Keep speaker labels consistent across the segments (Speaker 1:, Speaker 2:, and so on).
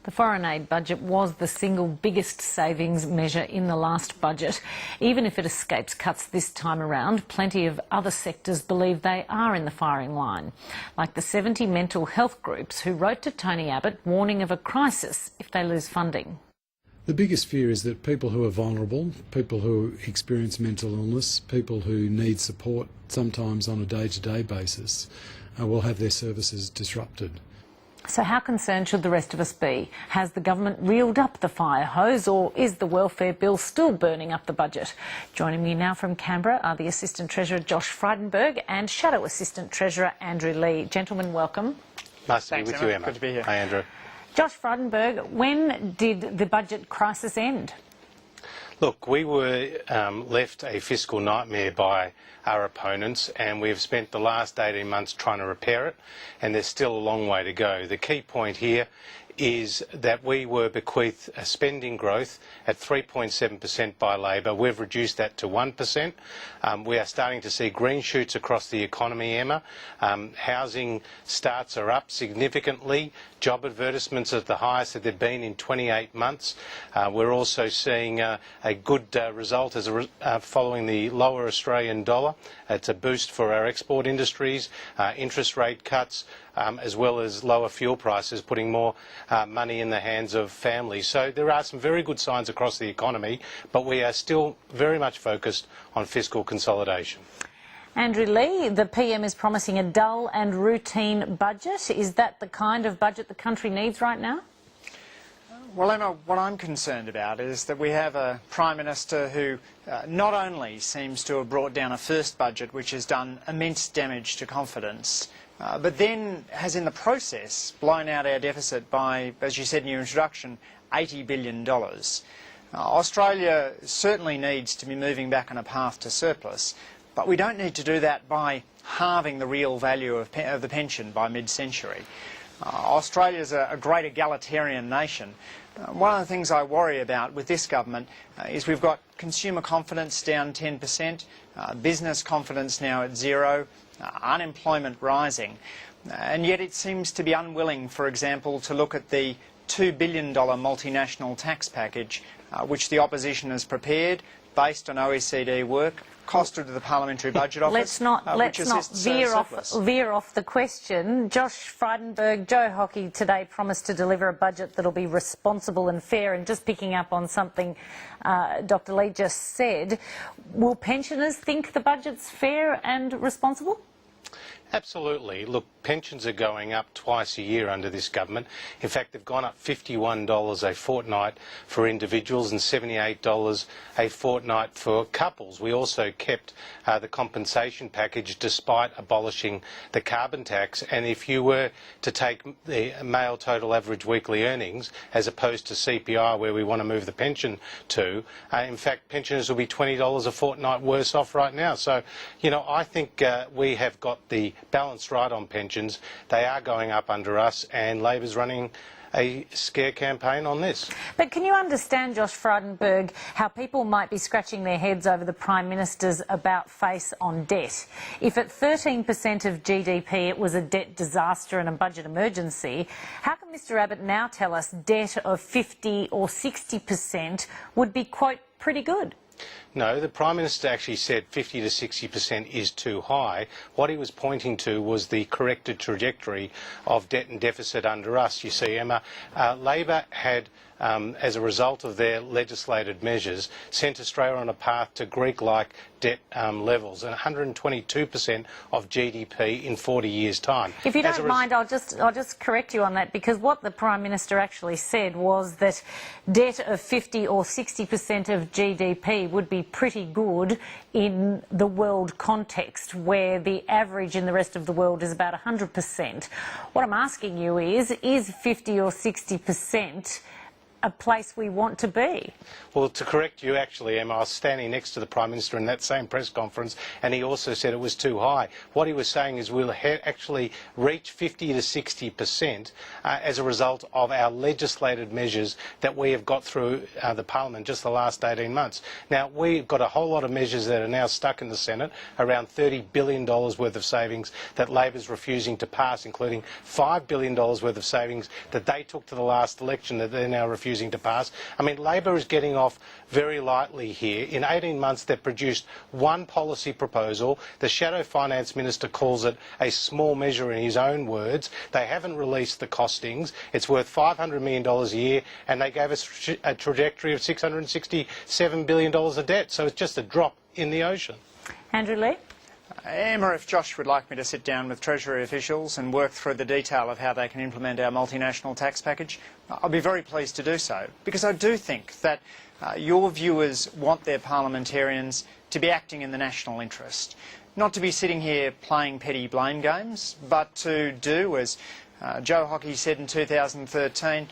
Speaker 1: The foreign aid budget was the single biggest savings measure in the last budget. Even if it escapes cuts this time around, plenty of other sectors believe they are in the firing line, like the 70 mental health groups who wrote to Tony Abbott warning of a crisis if they lose funding.
Speaker 2: The biggest fear is that people who are vulnerable, people who experience mental illness, people who need support sometimes on a day-to-day basis, will have their services disrupted.
Speaker 1: So how concerned should the rest of us be? Has the government reeled up the fire hose, or is the welfare bill still burning up the budget? Joining me now from Canberra are the Assistant Treasurer Josh Frydenberg and Shadow Assistant Treasurer Andrew Leigh. Gentlemen, welcome.
Speaker 3: Nice to be with you, Emma.
Speaker 4: Good to be here.
Speaker 3: Hi, Andrew.
Speaker 1: Josh Frydenberg, when did the budget crisis end?
Speaker 3: Look, we were left a fiscal nightmare by our opponents, and we've spent the last 18 months trying to repair it, and there's still a long way to go. The key point here is that we were bequeathed a spending growth at 3.7% by Labor. We've reduced that to 1%. We are starting to see green shoots across the economy, Emma. Housing starts are up significantly. Job advertisements are the highest that they've been in 28 months. We're also seeing a good result following the lower Australian dollar. It's a boost for our export industries, interest rate cuts, as well as lower fuel prices, putting more money in the hands of families. So there are some very good signs across the economy, but we are still very much focused on fiscal consolidation.
Speaker 1: Andrew Leigh, the PM is promising a dull and routine budget. Is that the kind of budget the country needs right now?
Speaker 4: Well, Emma, what I'm concerned about is that we have a Prime Minister who not only seems to have brought down a first budget which has done immense damage to confidence, but then has in the process blown out our deficit by, as you said in your introduction, $80 billion. Australia certainly needs to be moving back on a path to surplus, but we don't need to do that by halving the real value of the pension by mid-century. Australia is a great egalitarian nation. One of the things I worry about with this government is we've got consumer confidence down 10%, business confidence now at zero, unemployment rising, and yet it seems to be unwilling, for example, to look at the $2 billion multinational tax package which the opposition has prepared based on OECD work, costed to the Parliamentary Budget Office.
Speaker 1: Let's not veer off the question. Josh Frydenberg, Joe Hockey today promised to deliver a budget that will be responsible and fair. And just picking up on something Dr. Leigh just said, will pensioners think the budget's fair and responsible?
Speaker 3: Absolutely. Look, pensions are going up twice a year under this government. In fact, they've gone up $51 a fortnight for individuals and $78 a fortnight for couples. We also kept the compensation package despite abolishing the carbon tax. And if you were to take the male total average weekly earnings as opposed to CPI, where we want to move the pension to, in fact, pensioners will be $20 a fortnight worse off right now. So, you know, I think we have got the balance right on pensions. They are going up under us, and Labor's running a scare campaign on this.
Speaker 1: But can you understand, Josh Frydenberg, how people might be scratching their heads over the Prime Minister's about-face on debt? If at 13% of GDP it was a debt disaster and a budget emergency, how can Mr Abbott now tell us debt of 50 or 60% would be, quote, pretty good?
Speaker 3: No, the Prime Minister actually said 50 to 60% is too high. What he was pointing to was the corrected trajectory of debt and deficit under us. You see, Emma, Labor had, as a result of their legislated measures, sent Australia on a path to Greek-like debt levels, and 122% of GDP in 40 years' time.
Speaker 1: If you don't mind, I'll just correct you on that, because what the Prime Minister actually said was that debt of 50 or 60% of GDP would be pretty good in the world context, where the average in the rest of the world is about 100%. What I'm asking you is 50 or 60% a place we want to be?
Speaker 3: Well, to correct you, actually, Emma, I was standing next to the Prime Minister in that same press conference, and he also said it was too high. What he was saying is we'll actually reach 50 to 60% as a result of our legislated measures that we have got through the Parliament just the last 18 months. Now, we've got a whole lot of measures that are now stuck in the Senate, around $30 billion worth of savings that Labor's refusing to pass, including $5 billion worth of savings that they took to the last election that they're now refusing to pass. I mean, Labor is getting off very lightly here. In 18 months, they've produced one policy proposal. The Shadow Finance Minister calls it a small measure in his own words. They haven't released the costings. It's worth $500 million a year, and they gave us a trajectory of $667 billion of debt. So it's just a drop in the ocean.
Speaker 1: Andrew Leigh?
Speaker 4: Emma, if Josh would like me to sit down with Treasury officials and work through the detail of how they can implement our multinational tax package, I'll be very pleased to do so, because I do think that your viewers want their parliamentarians to be acting in the national interest, not to be sitting here playing petty blame games, but to do, as Joe Hockey said in 2013,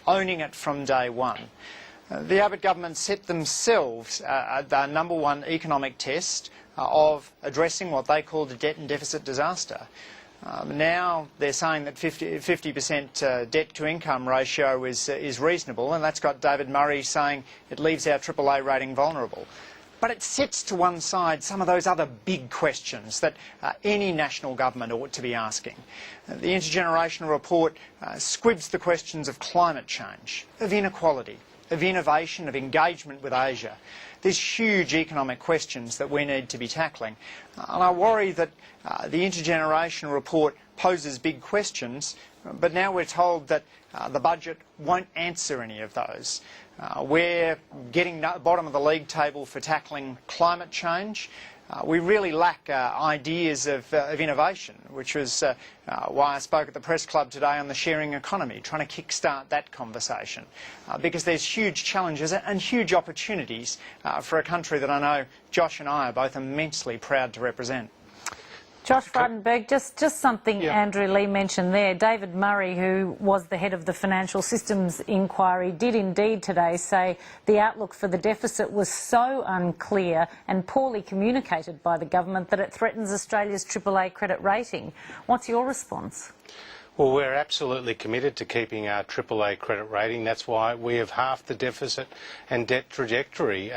Speaker 4: owning it from day one. The Abbott government set themselves the #1 economic test of addressing what they called a debt and deficit disaster. Now they're saying that 50% debt to income ratio is reasonable, and that's got David Murray saying it leaves our AAA rating vulnerable. But it sets to one side some of those other big questions that any national government ought to be asking. The intergenerational report squibs the questions of climate change, of inequality, of innovation, of engagement with Asia. There's huge economic questions that we need to be tackling. And I worry that the intergenerational report poses big questions, but now we're told that the budget won't answer any of those. We're getting bottom of the league table for tackling climate change. We really lack ideas of innovation, which was why I spoke at the press club today on the sharing economy, trying to kick-start that conversation. Because there's huge challenges and huge opportunities for a country that I know Josh and I are both immensely proud to represent.
Speaker 1: Josh Frydenberg, just something Andrew Leigh mentioned there. David Murray, who was the head of the Financial Systems Inquiry, did indeed today say the outlook for the deficit was so unclear and poorly communicated by the government that it threatens Australia's AAA credit rating. What's your response?
Speaker 3: Well, we're absolutely committed to keeping our AAA credit rating. That's why we have halved the deficit and debt trajectory.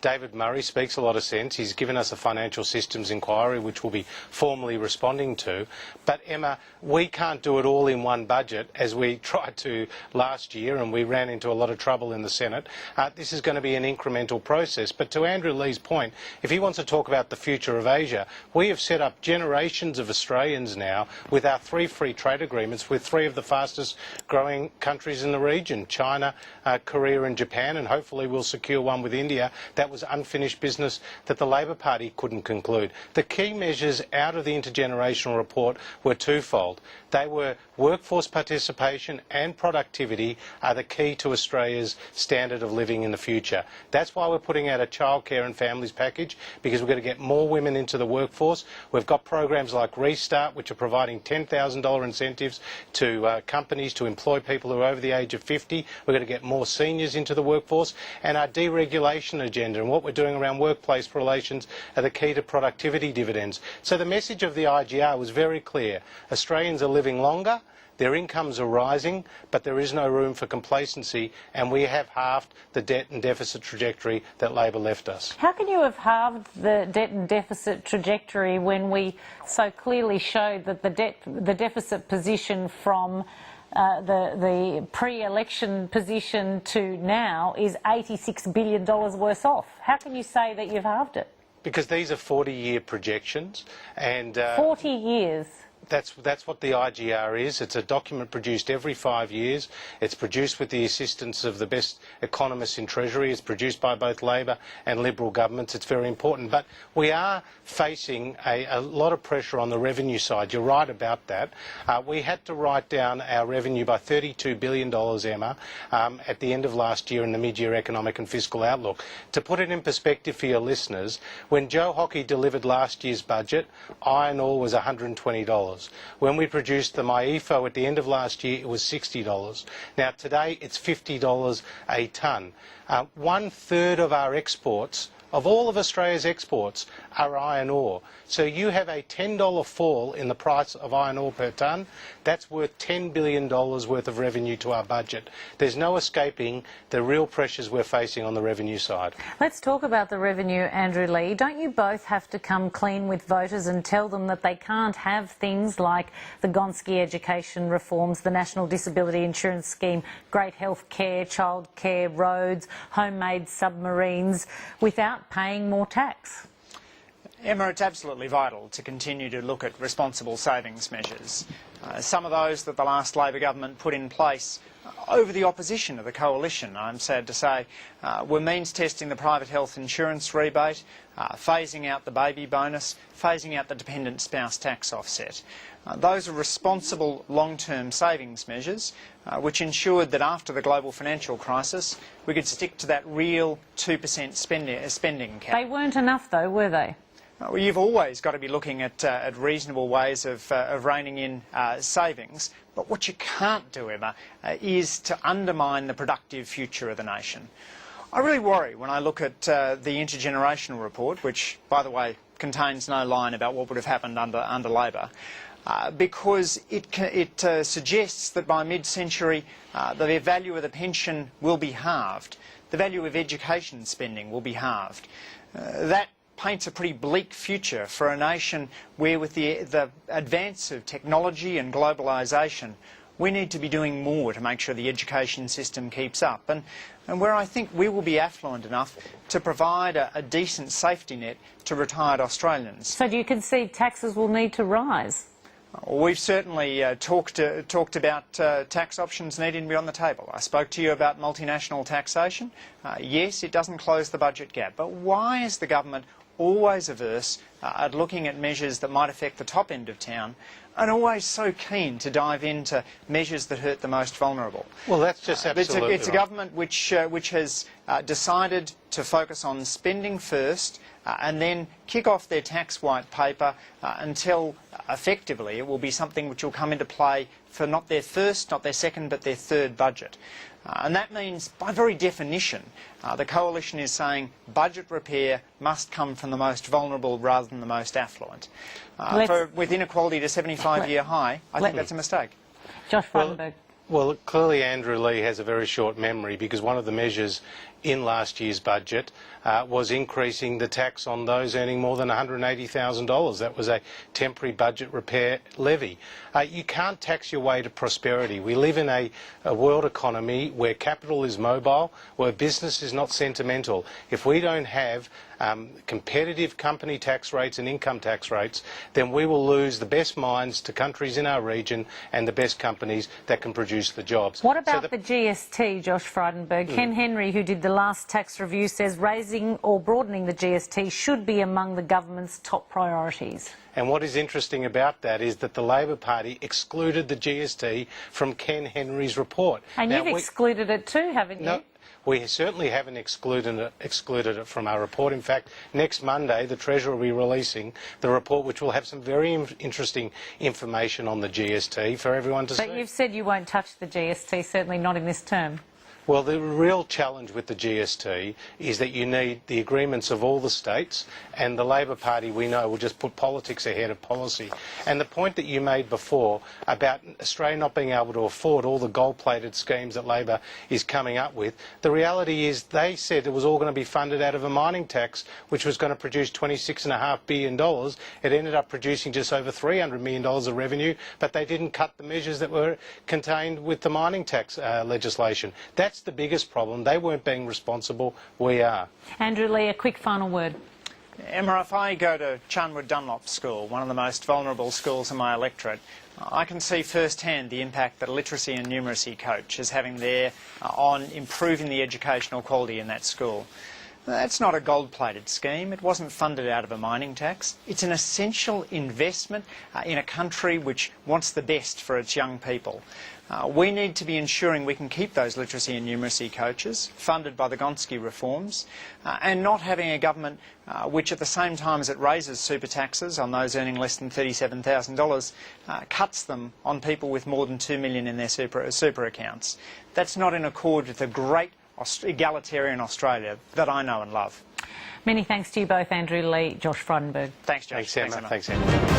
Speaker 3: David Murray speaks a lot of sense. He's given us a financial systems inquiry, which we'll be formally responding to. But, Emma, we can't do it all in one budget, as we tried to last year, and we ran into a lot of trouble in the Senate. This is going to be an incremental process. But to Andrew Leigh's point, if he wants to talk about the future of Asia, we have set up generations of Australians now with our 3 free trade agreements with 3 of the fastest growing countries in the region, China, Korea and Japan, and hopefully we'll secure one with India. That was unfinished business that the Labor Party couldn't conclude. The key measures out of the intergenerational report were twofold. They were workforce participation and productivity are the key to Australia's standard of living in the future. That's why we're putting out a childcare and families package, because we're going to get more women into the workforce. We've got programs like Restart, which are providing $10,000 incentives to companies to employ people who are over the age of 50. We're going to get more seniors into the workforce, and our deregulation agenda and what we're doing around workplace relations are the key to productivity dividends. So the message of the IGR was very clear. Australians are living longer, their incomes are rising, but there is no room for complacency, and we have halved the debt and deficit trajectory that Labor left us.
Speaker 1: How can you have halved the debt and deficit trajectory when we so clearly showed that the deficit position from the pre-election position to now is $86 billion worse off? How can you say that you've halved it?
Speaker 3: Because these are 40-year projections, and
Speaker 1: 40 years.
Speaker 3: That's what the IGR is. It's a document produced every 5 years. It's produced with the assistance of the best economists in Treasury. It's produced by both Labor and Liberal governments. It's very important. But we are facing a lot of pressure on the revenue side. You're right about that. We had to write down our revenue by $32 billion, Emma, at the end of last year in the mid-year economic and fiscal outlook. To put it in perspective for your listeners, when Joe Hockey delivered last year's budget, iron ore was $120. $50. When we produced the MyEFO at the end of last year, it was $60. Now today it's $50 a tonne. 1/3 of our exports, of all of Australia's exports, are iron ore. So you have a $10 fall in the price of iron ore per tonne. That's worth $10 billion worth of revenue to our budget. There's no escaping the real pressures we're facing on the revenue side.
Speaker 1: Let's talk about the revenue, Andrew Leigh. Don't you both have to come clean with voters and tell them that they can't have things like the Gonski education reforms, the National Disability Insurance Scheme, great health care, child care, roads, homemade submarines, without paying more tax?
Speaker 4: Emma, it's absolutely vital to continue to look at responsible savings measures. Some of those that the last Labor government put in place over the opposition of the coalition, I'm sad to say, were means testing the private health insurance rebate, phasing out the baby bonus, phasing out the dependent spouse tax offset. Those are responsible long-term savings measures which ensured that after the global financial crisis we could stick to that real 2% spending cap.
Speaker 1: They weren't enough though, were they?
Speaker 4: Well, you've always got to be looking at reasonable ways of reining in savings, but what you can't do, Emma, is to undermine the productive future of the nation. I really worry when I look at the intergenerational report, which, by the way, contains no line about what would have happened under Labor, because it suggests that by mid-century the value of the pension will be halved, the value of education spending will be halved. That paints a pretty bleak future for a nation where, with the advance of technology and globalisation, we need to be doing more to make sure the education system keeps up, and where I think we will be affluent enough to provide a decent safety net to retired Australians.
Speaker 1: So do you concede taxes will need to rise?
Speaker 4: We've certainly talked about tax options needing to be on the table. I spoke to you about multinational taxation. Yes, it doesn't close the budget gap, but why is the government always averse at looking at measures that might affect the top end of town, and always so keen to dive into measures that hurt the most vulnerable?
Speaker 3: Well, that's just absolutely
Speaker 4: It's a government which has decided to focus on spending first and then kick off their tax white paper until effectively it will be something which will come into play for not their first, not their second, but their third budget. And that means, by very definition, the coalition is saying budget repair must come from the most vulnerable rather than the most affluent. With inequality to 75-year high, I think that's a mistake.
Speaker 1: Josh Frydenberg.
Speaker 3: Well, clearly Andrew Leigh has a very short memory, because one of the measures in last year's budget was increasing the tax on those earning more than $180,000. That was a temporary budget repair levy. You can't tax your way to prosperity. We live in a world economy where capital is mobile, where business is not sentimental. If we don't have competitive company tax rates and income tax rates, then we will lose the best minds to countries in our region and the best companies that can produce the jobs.
Speaker 1: What about the GST, Josh Frydenberg? Ken Henry, who did the last tax review, says raising or broadening the GST should be among the government's top priorities.
Speaker 3: And what is interesting about that is that the Labor Party excluded the GST from Ken Henry's report.
Speaker 1: And you've excluded it too, haven't you?
Speaker 3: No, we certainly haven't excluded it from our report. In fact, next Monday the Treasurer will be releasing the report, which will have some very interesting information on the GST for everyone to see.
Speaker 1: But you've said you won't touch the GST, certainly not in this term.
Speaker 3: Well, the real challenge with the GST is that you need the agreements of all the states, and the Labor Party, we know, will just put politics ahead of policy. And the point that you made before about Australia not being able to afford all the gold-plated schemes that Labor is coming up with, the reality is they said it was all going to be funded out of a mining tax, which was going to produce $26.5 billion. It ended up producing just over $300 million of revenue, but they didn't cut the measures that were contained with the mining tax legislation. That's the biggest problem. They weren't being responsible. We are.
Speaker 1: Andrew Leigh, a quick final word.
Speaker 4: Emma, if I go to Charnwood Dunlop School, one of the most vulnerable schools in my electorate, I can see firsthand the impact that a literacy and numeracy coach is having there on improving the educational quality in that school. That's not a gold-plated scheme. It wasn't funded out of a mining tax. It's an essential investment in a country which wants the best for its young people. We need to be ensuring we can keep those literacy and numeracy coaches funded by the Gonski reforms and not having a government which at the same time as it raises super taxes on those earning less than $37,000 cuts them on people with more than $2 million in their super accounts. That's not in accord with the great egalitarian Australia that I know and love.
Speaker 1: Many thanks to you both, Andrew, Leigh, Josh Frydenberg.
Speaker 4: Thanks, Josh.
Speaker 3: Thanks, Emma. Thanks, Emma.